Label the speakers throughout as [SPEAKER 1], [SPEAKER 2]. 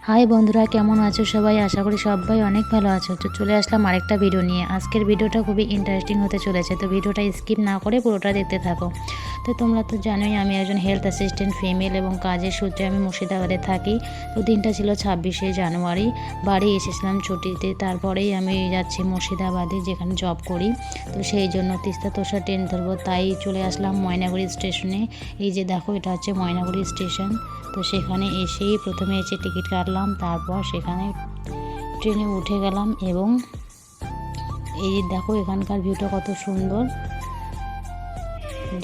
[SPEAKER 1] High বন্ধুরা, কেমন আছো সবাই? আশা করি সবাই অনেক ভালো আছো। তো চলে আসলাম আরেকটা ভিডিও নিয়ে। আজকের ভিডিওটা খুবই ইন্টারেস্টিং হতে চলেছে, তো ভিডিওটা স্কিপ না করে পুরোটা দেখতে থাকো। তো তোমরা তো জানোই আমি একজন হেলথ অ্যাসিস্ট্যান্ট ফিমেল এবং কাজের সূত্রে আমি মুর্শিদাবাদে থাকি। তো দিনটা ছিল 26শে জানুয়ারি, বাড়ি এসেছিলাম ছুটিতে। তারপরেই আমি যাচ্ছি মুর্শিদাবাদে, যেখানে জব করি। তো সেই জন্য তিস্তা তোষা ট্রেন ধরবো, তাই চলে আসলাম ময়নাগুড়ি স্টেশনে। এই যে দেখো, এটা হচ্ছে ময়নাগুড়ি স্টেশন। তো সেখানে এসেই প্রথমে এসে টিকিট কাটলাম, তারপর সেখানে ট্রেনে উঠে গেলাম। এবং এই দেখো এখানকার ভিউটা কত সুন্দর।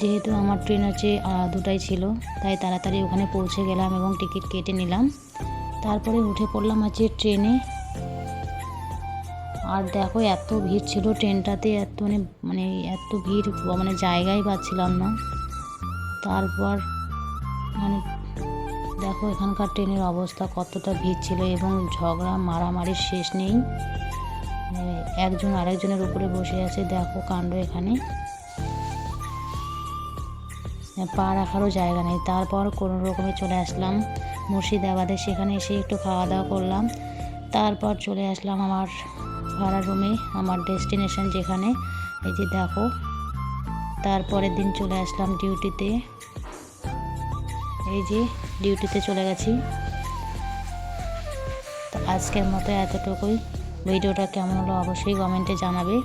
[SPEAKER 1] যেহেতু আমার ট্রেন হচ্ছে দুটাই ছিল, তাই তাড়াতাড়ি ওখানে পৌঁছে গেলাম এবং টিকিট কেটে নিলাম। তারপরে উঠে পড়লাম হচ্ছে ট্রেনে। আর দেখো এত ভিড় ছিল ট্রেনটাতে, এত মানে এত ভিড়, মানে জায়গাই পাচ্ছিলাম না। তারপর মানে দেখো এখানকার ট্রেনের অবস্থা, কতটা ভিড় ছিল এবং ঝগড়া মারামারির শেষ নেই। একজন আরেকজনের উপরে বসে আছে, দেখো কাণ্ড। এখানে পা রাখারও জায়গা নেই। তারপর কোনো রকমে চলে আসলাম মুর্শিদাবাদে। সেখানে এসে একটু খাওয়া দাওয়া করলাম। তারপর চলে আসলাম আমার ভাড়া রুমে, আমার ডেস্টিনেশন যেখানে। এই যে দেখো, তারপরের দিন চলে আসলাম ডিউটিতে। এই যে ডিউটিতে চলে গেছি। তো আজকের মতো এতটুকুই। ভিডিওটা কেমন হলো অবশ্যই কমেন্টে জানাবে।